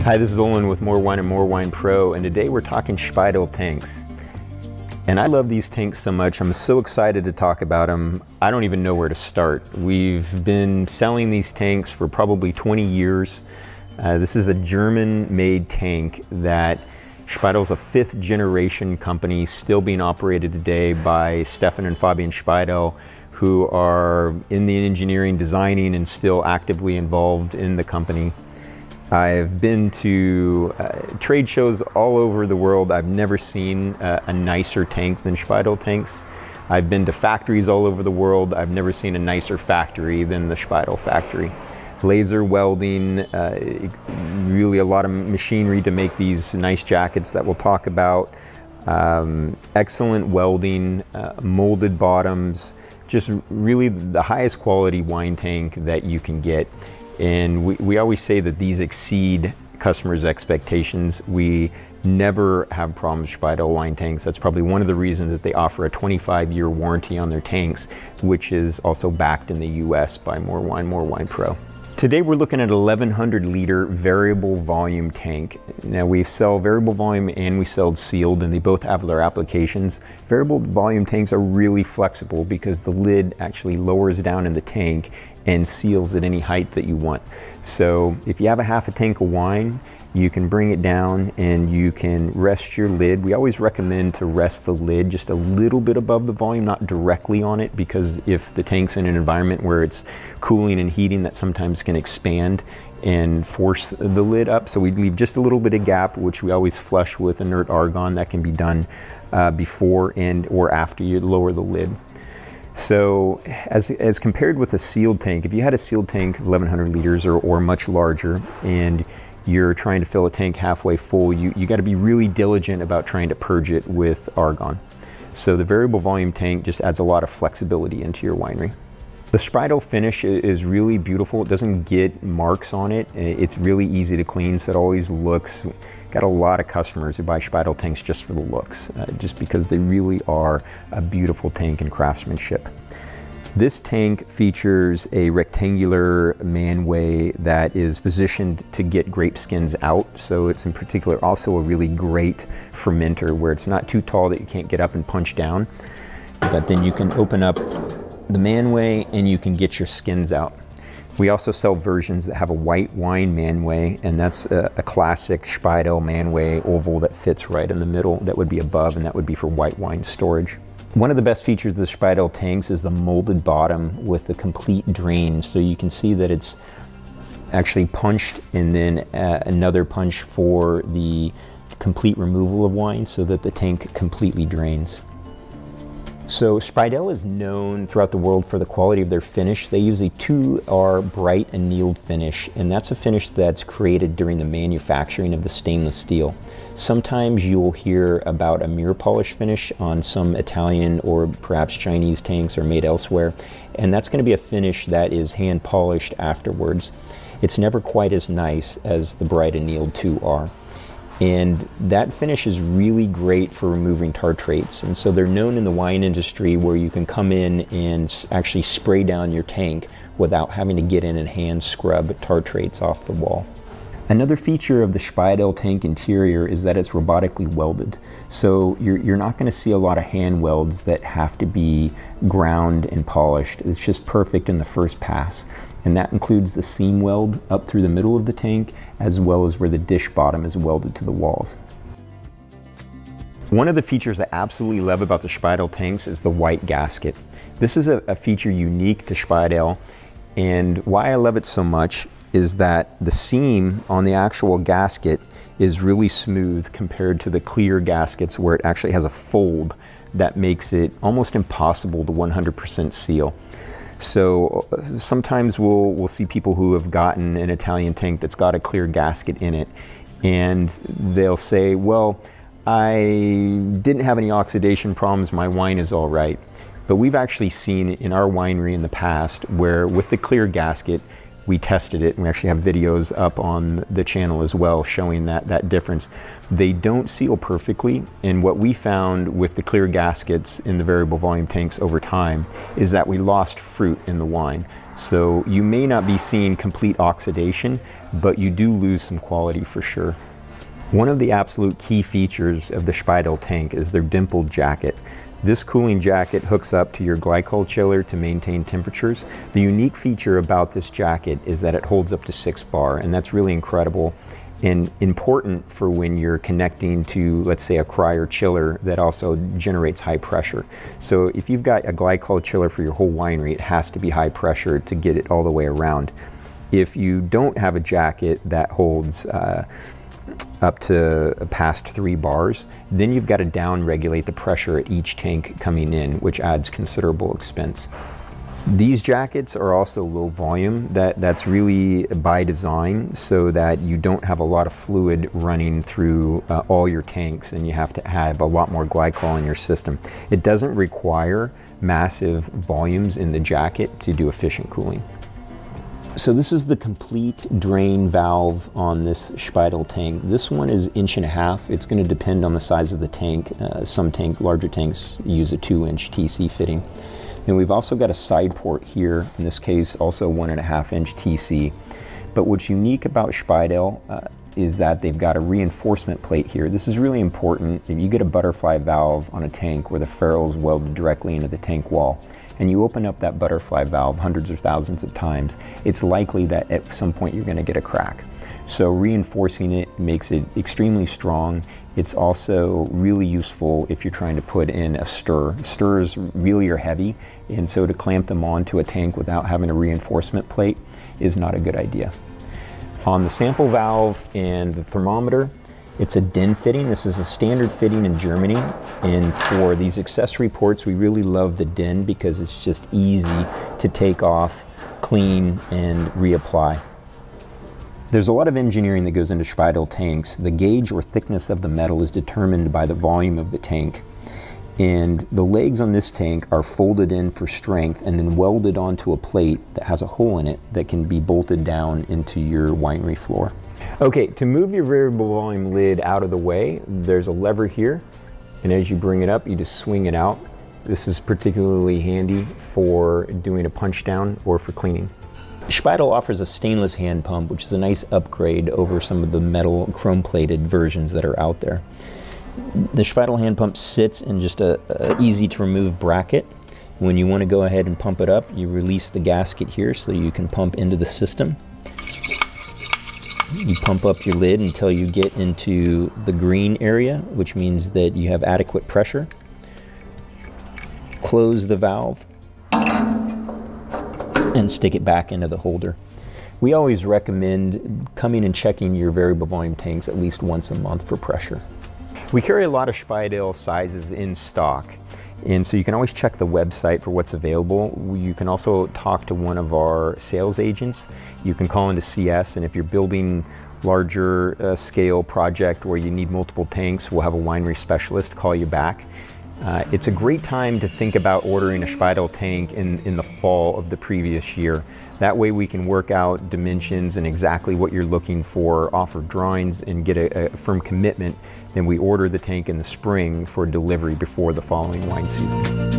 Hi, this is Olin with MoreWine and MoreWine Pro, and today we're talking Speidel tanks. And I love these tanks so much, I'm so excited to talk about them. I don't even know where to start. We've been selling these tanks for probably 20 years. This is a German-made tank that Speidel's a 5th generation company, still being operated today by Stefan and Fabian Speidel, who are in the engineering, designing, and still actively involved in the company. I've been to trade shows all over the world. I've never seen a nicer tank than Speidel tanks. I've been to factories all over the world. I've never seen a nicer factory than the Speidel factory. Laser welding, really a lot of machinery to make these nice jackets that we'll talk about. Excellent welding, molded bottoms, just really the highest quality wine tank that you can get. And we always say that these exceed customers' expectations. We never have problems with Speidel wine tanks. That's probably one of the reasons that they offer a 25-year warranty on their tanks, which is also backed in the US by MoreWine, MoreWine Pro. Today we're looking at a 1100 liter variable volume tank. Now we sell variable volume and we sell sealed, and they both have their applications. Variable volume tanks are really flexible because the lid actually lowers down in the tank and seals at any height that you want. So if you have a half a tank of wine, you can bring it down and you can rest your lid. We always recommend to rest the lid just a little bit above the volume, not directly on it, because if the tank's in an environment where it's cooling and heating, that sometimes can expand and force the lid up. So we leave just a little bit of gap, which we always flush with inert argon. That can be done before and or after you lower the lid. So as compared with a sealed tank, if you had a sealed tank 1100 liters or much larger and you're trying to fill a tank halfway full, you got to be really diligent about trying to purge it with argon. So the variable volume tank just adds a lot of flexibility into your winery. The Speidel finish is really beautiful. It doesn't get marks on it. It's really easy to clean, so it always looks. Got a lot of customers who buy Speidel tanks just for the looks, just because they really are a beautiful tank in craftsmanship. This tank features a rectangular manway that is positioned to get grape skins out. So it's in particular also a really great fermenter where it's not too tall that you can't get up and punch down, but then you can open up the manway and you can get your skins out. We also sell versions that have a white wine manway, and that's a classic Speidel manway oval that fits right in the middle. That would be above, and that would be for white wine storage. One of the best features of the Speidel tanks is the molded bottom with the complete drain. So you can see that it's actually punched and then another punch for the complete removal of wine so that the tank completely drains. So Speidel is known throughout the world for the quality of their finish. They use a 2R bright annealed finish, and that's a finish that's created during the manufacturing of the stainless steel. Sometimes you'll hear about a mirror polish finish on some Italian or perhaps Chinese tanks or made elsewhere, and that's going to be a finish that is hand polished afterwards. It's never quite as nice as the bright annealed 2R. And that finish is really great for removing tartrates. And so they're known in the wine industry where you can come in and actually spray down your tank without having to get in and hand scrub tartrates off the wall. Another feature of the Speidel tank interior is that it's robotically welded. So you're not going to see a lot of hand welds that have to be ground and polished. It's just perfect in the first pass. And that includes the seam weld up through the middle of the tank, as well as where the dish bottom is welded to the walls. One of the features I absolutely love about the Speidel tanks is the white gasket. This is a feature unique to Speidel, and why I love it so much is that the seam on the actual gasket is really smooth compared to the clear gaskets where it actually has a fold that makes it almost impossible to 100% seal. So sometimes we'll see people who have gotten an Italian tank that's got a clear gasket in it, and they'll say, well, I didn't have any oxidation problems, my wine is all right. But we've actually seen in our winery in the past where with the clear gasket, we tested it, and we actually have videos up on the channel as well showing that difference. They don't seal perfectly, and what we found with the clear gaskets in the variable volume tanks over time is that we lost fruit in the wine. So you may not be seeing complete oxidation, but you do lose some quality for sure. One of the absolute key features of the Speidel tank is their dimpled jacket. This cooling jacket hooks up to your glycol chiller to maintain temperatures. The unique feature about this jacket is that it holds up to 6 bar, and that's really incredible and important for when you're connecting to, let's say, a cryer chiller that also generates high pressure. So if you've got a glycol chiller for your whole winery, it has to be high pressure to get it all the way around. If you don't have a jacket that holds up to past 3 bars, then you've got to down regulate the pressure at each tank coming in, which adds considerable expense. These jackets are also low volume. That's really by design so that you don't have a lot of fluid running through all your tanks, and you have to have a lot more glycol in your system. It doesn't require massive volumes in the jacket to do efficient cooling. So this is the complete drain valve on this Speidel tank. This one is 1.5 inches. It's going to depend on the size of the tank. Some tanks, larger tanks, use a 2-inch TC fitting. And we've also got a side port here, in this case also 1.5-inch TC. But what's unique about Speidel is that they've got a reinforcement plate here. This is really important. If you get a butterfly valve on a tank where the ferrule is welded directly into the tank wall, and you open up that butterfly valve hundreds or thousands of times, it's likely that at some point you're going to get a crack. So reinforcing it makes it extremely strong. It's also really useful if you're trying to put in a stir. Stirrs really are heavy, and so to clamp them onto a tank without having a reinforcement plate is not a good idea. On the sample valve and the thermometer, it's a DIN fitting. This is a standard fitting in Germany, and for these accessory ports we really love the DIN because it's just easy to take off, clean, and reapply. There's a lot of engineering that goes into Speidel tanks. The gauge or thickness of the metal is determined by the volume of the tank. And the legs on this tank are folded in for strength and then welded onto a plate that has a hole in it that can be bolted down into your winery floor. Okay, to move your variable volume lid out of the way, there's a lever here. And as you bring it up, you just swing it out. This is particularly handy for doing a punch down or for cleaning. Speidel offers a stainless hand pump, which is a nice upgrade over some of the metal chrome-plated versions that are out there. The Speidel hand pump sits in just a easy to remove bracket. When you want to go ahead and pump it up, you release the gasket here so you can pump into the system. You pump up your lid until you get into the green area, which means that you have adequate pressure. Close the valve and stick it back into the holder. We always recommend coming and checking your variable volume tanks at least once a month for pressure. We carry a lot of Speidel sizes in stock, and so you can always check the website for what's available. You can also talk to one of our sales agents. You can call into CS, and if you're building larger scale project where you need multiple tanks, we'll have a winery specialist call you back. It's a great time to think about ordering a Speidel tank in the fall of the previous year. That way we can work out dimensions and exactly what you're looking for, offer drawings, and get a firm commitment. Then we order the tank in the spring for delivery before the following wine season.